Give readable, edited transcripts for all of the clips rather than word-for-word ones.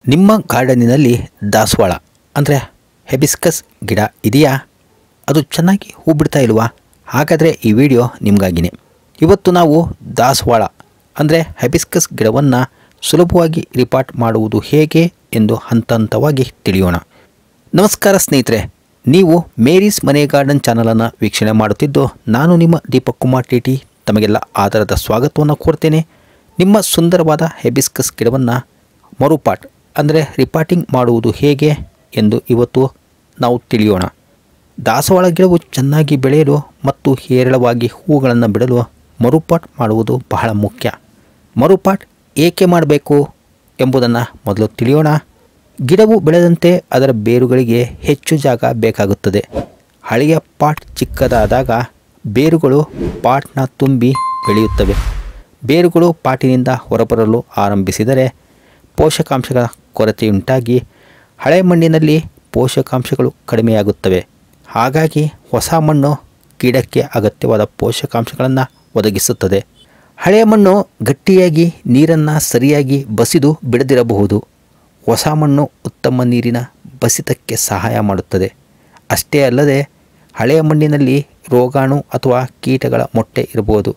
ನಿಮ್ಮ ಗಾರ್ಡನಿನಲ್ಲಿ ದಾಸವಾಳ ಅಂದರೆ ಹೆಬಿಸ್ಕಸ್ ಗಿಡ ಇದೆಯಾ? ಅದು ಚೆನ್ನಾಗಿ ಹೂ ಬಿಡ್ತಾ ಇಲ್ವಾ? ಹಾಗಾದರೆ ಈ ವಿಡಿಯೋ ನಿಮಗಾಗಿನೇ. ಇವತ್ತು ನಾವು ದಾಸವಾಳ ಅಂದರೆ ಹೆಬಿಸ್ಕಸ್ ಗಿಡವನ್ನು ಸುಲಭವಾಗಿ ರಿಪಾಟ್ ಮಾಡುವುದು ಹೇಗೆ ಎಂದು ಹಂತ ಹಂತವಾಗಿ ತಿಳಿಯೋಣ. ನಮಸ್ಕಾರ ಸ್ನೇಹಿತರೆ, ನೀವು ಮೇರೀಸ್ ಮನೆ ಗಾರ್ಡನ್ ಚಾನಲನ್ನು ವೀಕ್ಷಣೆ ಮಾಡುತ್ತಿದ್ದು ನಾನು ನಿಮ್ಮ ದೀಪಕ್ ಕುಮಾರ್ ಟಿಟಿ ತಮಗೆಲ್ಲ ಆಧಾರದ ಸ್ವಾಗತವನ್ನು ಕೋರ್ತೇನೆ. ನಿಮ್ಮ ಸುಂದರವಾದ ಹೆಬಿಸ್ಕಸ್ ಗಿಡವನ್ನು ಮರುಪಾಟ್ ಅಂದರೆ ರಿಪಾಟಿಂಗ್ ಮಾಡುವುದು ಹೇಗೆ ಎಂದು ಇವತ್ತು ನಾವು ತಿಳಿಯೋಣ. ದಾಸವಾಳ ಗಿಡವು ಚೆನ್ನಾಗಿ ಬೆಳೆಯಲು ಮತ್ತು ಹೇರಳವಾಗಿ ಹೂಗಳನ್ನು ಬಿಡಲು ಮರುಪಾಟ್ ಮಾಡುವುದು ಬಹಳ ಮುಖ್ಯ. ಮರುಪಾಟ್ ಏಕೆ ಮಾಡಬೇಕು ಎಂಬುದನ್ನು ಮೊದಲು ತಿಳಿಯೋಣ. ಗಿಡವು ಬೆಳೆದಂತೆ ಅದರ ಬೇರುಗಳಿಗೆ ಹೆಚ್ಚು ಜಾಗ ಬೇಕಾಗುತ್ತದೆ. ಹಳೆಯ ಪಾಟ್ ಚಿಕ್ಕದಾದಾಗ ಬೇರುಗಳು ಪಾಟ್ನ ತುಂಬಿ ಬೆಳೆಯುತ್ತವೆ. ಬೇರುಗಳು ಪಾಟಿನಿಂದ ಹೊರಬರಲು ಆರಂಭಿಸಿದರೆ ಪೋಷಕಾಂಶಗಳ ಕೊರತೆಯುಂಟಾಗಿ ಹಳೆ ಮಣ್ಣಿನಲ್ಲಿ ಪೋಷಕಾಂಶಗಳು ಕಡಿಮೆಯಾಗುತ್ತವೆ. ಹಾಗಾಗಿ ಹೊಸ ಮಣ್ಣು ಗಿಡಕ್ಕೆ ಅಗತ್ಯವಾದ ಪೋಷಕಾಂಶಗಳನ್ನು ಒದಗಿಸುತ್ತದೆ. ಹಳೆಯ ಮಣ್ಣು ಗಟ್ಟಿಯಾಗಿ ನೀರನ್ನು ಸರಿಯಾಗಿ ಬಸಿದು ಬಿಡದಿರಬಹುದು. ಹೊಸ ಮಣ್ಣು ಉತ್ತಮ ನೀರಿನ ಬಸಿತಕ್ಕೆ ಸಹಾಯ ಮಾಡುತ್ತದೆ. ಅಷ್ಟೇ ಅಲ್ಲದೆ ಹಳೆಯ ಮಣ್ಣಿನಲ್ಲಿ ರೋಗಾಣು ಅಥವಾ ಕೀಟಗಳ ಮೊಟ್ಟೆ ಇರಬಹುದು.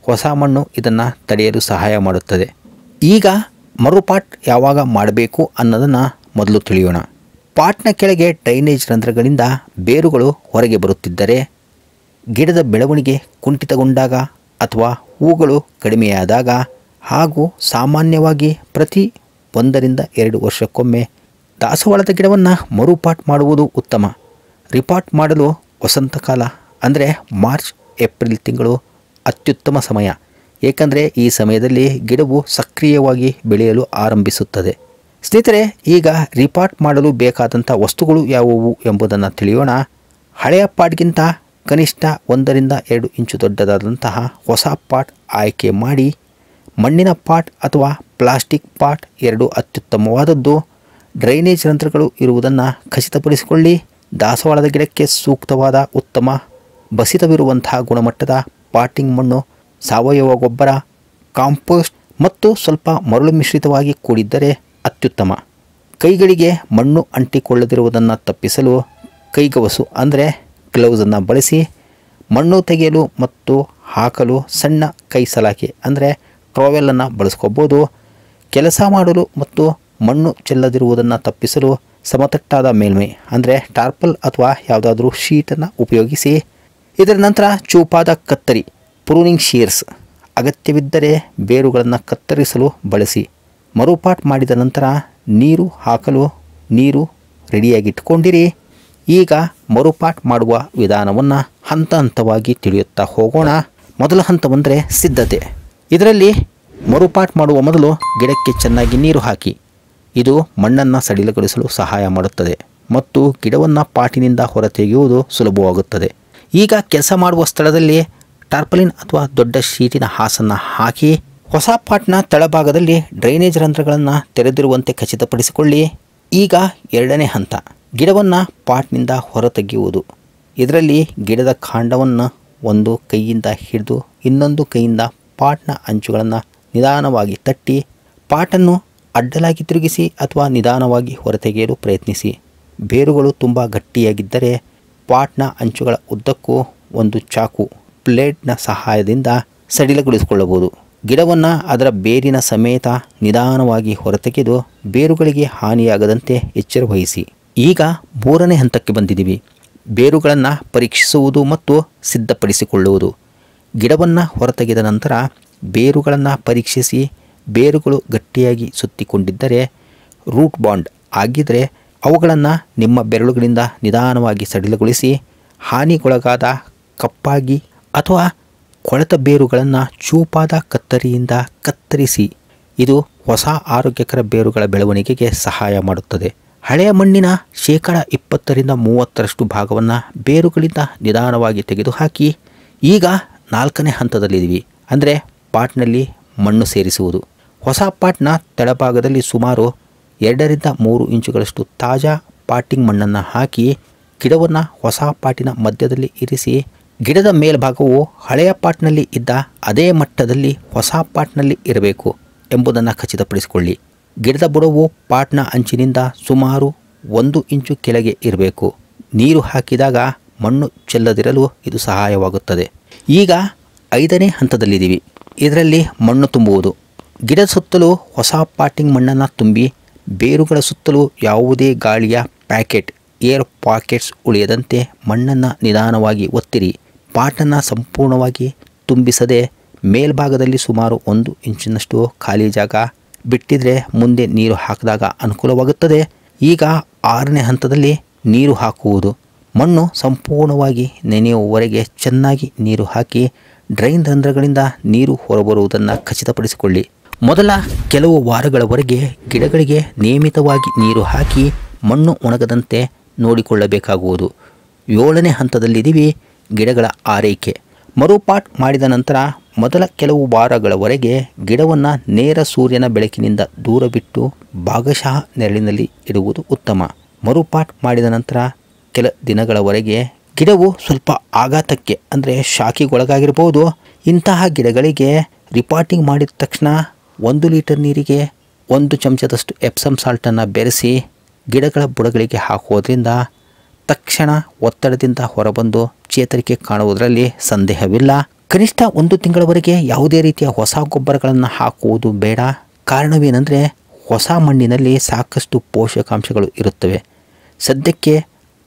ಹೊಸ ಮಣ್ಣು ಇದನ್ನು ತಡೆಯಲು ಸಹಾಯ ಮಾಡುತ್ತದೆ. ಈಗ ಮರುಪಾಟ್ ಯಾವಾಗ ಮಾಡಬೇಕು ಅನ್ನೋದನ್ನು ಮೊದಲು ತಿಳಿಯೋಣ. ಪಾಟ್ನ ಕೆಳಗೆ ಡ್ರೈನೇಜ್ ರಂಧ್ರಗಳಿಂದ ಬೇರುಗಳು ಹೊರಗೆ ಬರುತ್ತಿದ್ದರೆ, ಗಿಡದ ಬೆಳವಣಿಗೆ ಕುಂಠಿತಗೊಂಡಾಗ ಅಥವಾ ಹೂಗಳು ಕಡಿಮೆಯಾದಾಗ ಹಾಗೂ ಸಾಮಾನ್ಯವಾಗಿ ಪ್ರತಿ 1 ರಿಂದ 2 ವರ್ಷಕ್ಕೊಮ್ಮೆ ದಾಸವಾಳದ ಗಿಡವನ್ನು ಮರುಪಾಟ್ ಮಾಡುವುದು ಉತ್ತಮ. ರಿಪಾಟ್ ಮಾಡಲು ವಸಂತಕಾಲ ಅಂದರೆ ಮಾರ್ಚ್ ಏಪ್ರಿಲ್ ತಿಂಗಳು ಅತ್ಯುತ್ತಮ ಸಮಯ. ಏಕೆಂದರೆ ಈ ಸಮಯದಲ್ಲಿ ಗಿಡವು ಸಕ್ರಿಯವಾಗಿ ಬೆಳೆಯಲು ಆರಂಭಿಸುತ್ತದೆ. ಸ್ನೇಹಿತರೆ, ಈಗ ರಿಪಾಟ್ ಮಾಡಲು ಬೇಕಾದಂಥ ವಸ್ತುಗಳು ಯಾವುವು ಎಂಬುದನ್ನು ತಿಳಿಯೋಣ. ಹಳೆಯ ಪಾಟ್ಗಿಂತ ಕನಿಷ್ಠ 1 ರಿಂದ 2 ಇಂಚು ದೊಡ್ಡದಾದಂತಹ ಹೊಸ ಪಾಟ್ ಆಯ್ಕೆ ಮಾಡಿ. ಮಣ್ಣಿನ ಪಾಟ್ ಅಥವಾ ಪ್ಲಾಸ್ಟಿಕ್ ಪಾಟ್ ಎರಡೂ ಅತ್ಯುತ್ತಮವಾದದ್ದು. ಡ್ರೈನೇಜ್ ರಂಧ್ರಗಳು ಇರುವುದನ್ನು ಖಚಿತಪಡಿಸಿಕೊಳ್ಳಿ. ದಾಸವಾಳದ ಗಿಡಕ್ಕೆ ಸೂಕ್ತವಾದ ಉತ್ತಮ ಬಸಿತವಿರುವಂತಹ ಗುಣಮಟ್ಟದ ಪಾಟಿಂಗ್ ಮಣ್ಣು, ಸಾವಯವ ಗೊಬ್ಬರ, ಕಾಂಪೋಸ್ಟ್ ಮತ್ತು ಸ್ವಲ್ಪ ಮರಳು ಮಿಶ್ರಿತವಾಗಿ ಕೂಡಿದ್ದರೆ ಅತ್ಯುತ್ತಮ. ಕೈಗಳಿಗೆ ಮಣ್ಣು ಅಂಟಿಕೊಳ್ಳದಿರುವುದನ್ನು ತಪ್ಪಿಸಲು ಕೈಗವಸು ಅಂದರೆ ಗ್ಲೌಸನ್ನು ಬಳಸಿ. ಮಣ್ಣು ತೆಗೆಯಲು ಮತ್ತು ಹಾಕಲು ಸಣ್ಣ ಕೈ ಸಲಾಕೆ ಅಂದರೆ ಟ್ರಾವೆಲನ್ನು ಬಳಸ್ಕೋಬೋದು. ಕೆಲಸ ಮಾಡಲು ಮತ್ತು ಮಣ್ಣು ಚೆಲ್ಲದಿರುವುದನ್ನು ತಪ್ಪಿಸಲು ಸಮತಟ್ಟಾದ ಮೇಲ್ಮೈ ಅಂದರೆ ಟಾರ್ಪಲ್ ಅಥವಾ ಯಾವುದಾದ್ರೂ ಶೀಟನ್ನು ಉಪಯೋಗಿಸಿ. ಇದರ ನಂತರ ಚೂಪಾದ ಕತ್ತರಿ ಪ್ರೂನಿಂಗ್ ಶೀರ್ಸ್ ಅಗತ್ಯವಿದ್ದರೆ ಬೇರುಗಳನ್ನು ಕತ್ತರಿಸಲು ಬಳಸಿ. ಮರುಪಾಟ್ ಮಾಡಿದ ನಂತರ ನೀರು ಹಾಕಲು ನೀರು ರೆಡಿಯಾಗಿಟ್ಕೊಂಡಿರಿ. ಈಗ ಮರುಪಾಟ್ ಮಾಡುವ ವಿಧಾನವನ್ನು ಹಂತ ಹಂತವಾಗಿ ತಿಳಿಯುತ್ತಾ ಹೋಗೋಣ. ಮೊದಲ ಹಂತವೆಂದರೆ ಸಿದ್ಧತೆ. ಇದರಲ್ಲಿ ಮರುಪಾಟ್ ಮಾಡುವ ಮೊದಲು ಗಿಡಕ್ಕೆ ಚೆನ್ನಾಗಿ ನೀರು ಹಾಕಿ. ಇದು ಮಣ್ಣನ್ನು ಸಡಿಲಗೊಳಿಸಲು ಸಹಾಯ ಮಾಡುತ್ತದೆ ಮತ್ತು ಗಿಡವನ್ನು ಪಾಟಿನಿಂದ ಹೊರತೆಗೆಯುವುದು ಸುಲಭವಾಗುತ್ತದೆ. ಈಗ ಕೆಲಸ ಮಾಡುವ ಸ್ಥಳದಲ್ಲಿ ಟಾರ್ಪಲಿನ್ ಅಥವಾ ದೊಡ್ಡ ಶೀಟಿನ ಹಾಸನ್ನು ಹಾಕಿ. ಹೊಸ ಪಾಟ್ನ ತಳಭಾಗದಲ್ಲಿ ಡ್ರೈನೇಜ್ ರಂಧ್ರಗಳನ್ನು ತೆರೆದಿರುವಂತೆ ಖಚಿತಪಡಿಸಿಕೊಳ್ಳಿ. ಈಗ ಎರಡನೇ ಹಂತ, ಗಿಡವನ್ನು ಪಾಟ್ನಿಂದ ಹೊರತೆಗೆಯುವುದು. ಇದರಲ್ಲಿ ಗಿಡದ ಕಾಂಡವನ್ನು ಒಂದು ಕೈಯಿಂದ ಹಿಡಿದು ಇನ್ನೊಂದು ಕೈಯಿಂದ ಪಾಟ್ನ ಅಂಚುಗಳನ್ನು ನಿಧಾನವಾಗಿ ತಟ್ಟಿ ಪಾಟನ್ನು ಅಡ್ಡಲಾಗಿ ತಿರುಗಿಸಿ ಅಥವಾ ನಿಧಾನವಾಗಿ ಹೊರತೆಗೆಯಲು ಪ್ರಯತ್ನಿಸಿ. ಬೇರುಗಳು ತುಂಬ ಗಟ್ಟಿಯಾಗಿದ್ದರೆ ಪಾಟ್ನ ಅಂಚುಗಳ ಉದ್ದಕ್ಕೂ ಒಂದು ಚಾಕು ಬ್ಲೇಡ್ನ ಸಹಾಯದಿಂದ ಸಡಿಲಗೊಳಿಸಿಕೊಳ್ಳಬಹುದು. ಗಿಡವನ್ನು ಅದರ ಬೇರಿನ ಸಮೇತ ನಿಧಾನವಾಗಿ ಹೊರತೆಗೆದು ಬೇರುಗಳಿಗೆ ಹಾನಿಯಾಗದಂತೆ ಎಚ್ಚರ ವಹಿಸಿ. ಈಗ 3ನೇ ಹಂತಕ್ಕೆ ಬಂದಿದ್ದೀವಿ. ಬೇರುಗಳನ್ನು ಪರೀಕ್ಷಿಸುವುದು ಮತ್ತು ಸಿದ್ಧಪಡಿಸಿಕೊಳ್ಳುವುದು. ಗಿಡವನ್ನು ಹೊರತೆಗೆದ ನಂತರ ಬೇರುಗಳನ್ನು ಪರೀಕ್ಷಿಸಿ. ಬೇರುಗಳು ಗಟ್ಟಿಯಾಗಿ ಸುತ್ತಿಕೊಂಡಿದ್ದರೆ, ರೂಟ್ ಬಾಂಡ್ ಆಗಿದ್ದರೆ ಅವುಗಳನ್ನು ನಿಮ್ಮ ಬೆರಳುಗಳಿಂದ ನಿಧಾನವಾಗಿ ಸಡಿಲಗೊಳಿಸಿ. ಹಾನಿಗೊಳಗಾದ ಕಪ್ಪಾಗಿ ಅಥವಾ ಕೊಳೆತ ಬೇರುಗಳನ್ನು ಚೂಪಾದ ಕತ್ತರಿಯಿಂದ ಕತ್ತರಿಸಿ. ಇದು ಹೊಸ ಆರೋಗ್ಯಕರ ಬೇರುಗಳ ಬೆಳವಣಿಗೆಗೆ ಸಹಾಯ ಮಾಡುತ್ತದೆ. ಹಳೆಯ ಮಣ್ಣಿನ 20 ರಿಂದ 30% ಭಾಗವನ್ನು ಬೇರುಗಳಿಂದ ನಿಧಾನವಾಗಿ ತೆಗೆದುಹಾಕಿ. ಈಗ 4ನೇ ಹಂತದಲ್ಲಿದ್ದೀವಿ, ಅಂದರೆ ಪಾಟ್ನಲ್ಲಿ ಮಣ್ಣು ಸೇರಿಸುವುದು. ಹೊಸ ಪಾಟ್ನ ತಳಭಾಗದಲ್ಲಿ ಸುಮಾರು 2 ರಿಂದ 3 ಇಂಚುಗಳಷ್ಟು ತಾಜಾ ಪಾಟಿಂಗ್ ಮಣ್ಣನ್ನು ಹಾಕಿ. ಗಿಡವನ್ನು ಹೊಸ ಪಾಟಿನ ಮಧ್ಯದಲ್ಲಿ ಇರಿಸಿ. ಗಿಡದ ಮೇಲ್ಭಾಗವು ಹಳೆಯ ಪಾಟ್ನಲ್ಲಿ ಇದ್ದ ಅದೇ ಮಟ್ಟದಲ್ಲಿ ಹೊಸ ಪಾಟ್ನಲ್ಲಿ ಇರಬೇಕು ಎಂಬುದನ್ನು ಖಚಿತಪಡಿಸಿಕೊಳ್ಳಿ. ಗಿಡದ ಬುಡವು ಪಾಟ್ನ ಅಂಚಿನಿಂದ ಸುಮಾರು 1 ಇಂಚು ಕೆಳಗೆ ಇರಬೇಕು. ನೀರು ಹಾಕಿದಾಗ ಮಣ್ಣು ಚೆಲ್ಲದಿರಲು ಇದು ಸಹಾಯವಾಗುತ್ತದೆ. ಈಗ 5ನೇ ಹಂತದಲ್ಲಿದ್ದೀವಿ. ಇದರಲ್ಲಿ ಮಣ್ಣು ತುಂಬುವುದು. ಗಿಡದ ಸುತ್ತಲೂ ಹೊಸ ಪಾಟಿಂಗ್ ಮಣ್ಣನ್ನು ತುಂಬಿ ಬೇರುಗಳ ಸುತ್ತಲೂ ಯಾವುದೇ ಗಾಳಿಯ ಪ್ಯಾಕೆಟ್ ಏರ್ ಪಾಕೆಟ್ಸ್ ಉಳಿಯದಂತೆ ಮಣ್ಣನ್ನು ನಿಧಾನವಾಗಿ ಒತ್ತಿರಿ. ಪಾಟನ್ನು ಸಂಪೂರ್ಣವಾಗಿ ತುಂಬಿಸದೆ ಮೇಲ್ಭಾಗದಲ್ಲಿ ಸುಮಾರು 1 ಇಂಚಿನಷ್ಟು ಖಾಲಿ ಜಾಗ ಬಿಟ್ಟಿದ್ರೆ ಮುಂದೆ ನೀರು ಹಾಕಿದಾಗ ಅನುಕೂಲವಾಗುತ್ತದೆ. ಈಗ 6ನೇ ಹಂತದಲ್ಲಿ ನೀರು ಹಾಕುವುದು. ಮಣ್ಣು ಸಂಪೂರ್ಣವಾಗಿ ನೆನೆಯುವವರೆಗೆ ಚೆನ್ನಾಗಿ ನೀರು ಹಾಕಿ ಡ್ರೈನ್ ರಂಧ್ರಗಳಿಂದ ನೀರು ಹೊರಬರುವುದನ್ನು ಖಚಿತಪಡಿಸಿಕೊಳ್ಳಿ. ಮೊದಲ ಕೆಲವು ವಾರಗಳವರೆಗೆ ಗಿಡಗಳಿಗೆ ನಿಯಮಿತವಾಗಿ ನೀರು ಹಾಕಿ ಮಣ್ಣು ಒಣಗದಂತೆ ನೋಡಿಕೊಳ್ಳಬೇಕಾಗುವುದು. 7ನೇ ಹಂತದಲ್ಲಿದ್ದೀವಿ, ಗಿಡಗಳ ಆರೈಕೆ. ಮರುಪಾಟ್ ಮಾಡಿದ ನಂತರ ಮೊದಲ ಕೆಲವು ವಾರಗಳವರೆಗೆ ಗಿಡವನ್ನು ನೇರ ಸೂರ್ಯನ ಬೆಳಕಿನಿಂದ ದೂರ ಬಿಟ್ಟು ಭಾಗಶಃ ನೆರಳಿನಲ್ಲಿ ಇಡುವುದು ಉತ್ತಮ. ಮರುಪಾಟ್ ಮಾಡಿದ ನಂತರ ಕೆಲ ದಿನಗಳವರೆಗೆ ಗಿಡವು ಸ್ವಲ್ಪ ಆಘಾತಕ್ಕೆ ಅಂದರೆ ಶಾಖಿಗೊಳಗಾಗಿರಬಹುದು. ಇಂತಹ ಗಿಡಗಳಿಗೆ ರಿಪಾಟಿಂಗ್ ಮಾಡಿದ ತಕ್ಷಣ 1 ಲೀಟರ್ ನೀರಿಗೆ 1 ಚಮಚದಷ್ಟು ಎಪ್ಸಮ್ ಸಾಲ್ಟನ್ನು ಬೆರೆಸಿ ಗಿಡಗಳ ಬುಡಗಳಿಗೆ ಹಾಕುವುದರಿಂದ ತಕ್ಷಣ ಒತ್ತಡದಿಂದ ಹೊರಬಂದು ಚೇತರಿಕೆ ಕಾಣುವುದರಲ್ಲಿ ಸಂದೇಹವಿಲ್ಲ. ಕನಿಷ್ಠ 1 ತಿಂಗಳವರೆಗೆ ಯಾವುದೇ ರೀತಿಯ ಹೊಸ ಗೊಬ್ಬರಗಳನ್ನು ಹಾಕುವುದು ಬೇಡ. ಕಾರಣವೇನೆಂದರೆ ಹೊಸ ಮಣ್ಣಿನಲ್ಲಿ ಸಾಕಷ್ಟು ಪೋಷಕಾಂಶಗಳು ಇರುತ್ತವೆ. ಸದ್ಯಕ್ಕೆ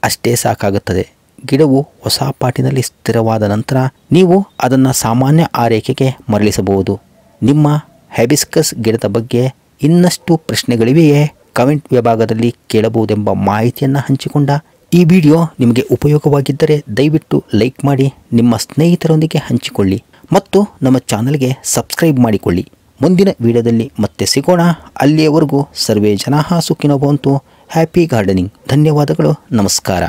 ಅಷ್ಟೇ ಸಾಕಾಗುತ್ತದೆ. ಗಿಡವು ಹೊಸ ಪಾಟಿನಲ್ಲಿ ಸ್ಥಿರವಾದ ನಂತರ ನೀವು ಅದನ್ನು ಸಾಮಾನ್ಯ ಆರೈಕೆಗೆ ಮರಳಿಸಬಹುದು. ನಿಮ್ಮ ಹೈಬಿಸ್ಕಸ್ ಗಿಡದ ಬಗ್ಗೆ ಇನ್ನಷ್ಟು ಪ್ರಶ್ನೆಗಳಿವೆಯೇ? ಕಮೆಂಟ್ ವಿಭಾಗದಲ್ಲಿ ಕೇಳಬಹುದೆಂಬ ಮಾಹಿತಿಯನ್ನು ಹಂಚಿಕೊಂಡ ಈ ವಿಡಿಯೋ ನಿಮಗೆ ಉಪಯೋಗವಾಗಿದ್ದರೆ ದಯವಿಟ್ಟು ಲೈಕ್ ಮಾಡಿ, ನಿಮ್ಮ ಸ್ನೇಹಿತರೊಂದಿಗೆ ಹಂಚಿಕೊಳ್ಳಿ ಮತ್ತು ನಮ್ಮ ಚಾನಲ್ಗೆ ಸಬ್ಸ್ಕ್ರೈಬ್ ಮಾಡಿಕೊಳ್ಳಿ. ಮುಂದಿನ ವಿಡಿಯೋದಲ್ಲಿ ಮತ್ತೆ ಸಿಗೋಣ. ಅಲ್ಲಿಯವರೆಗೂ ಸರ್ವೇ ಜನಾಃ ಸುಖಿನೋ ಭವಂತು. Happy gardening. ಧನ್ಯವಾದಗಳು. ನಮಸ್ಕಾರ.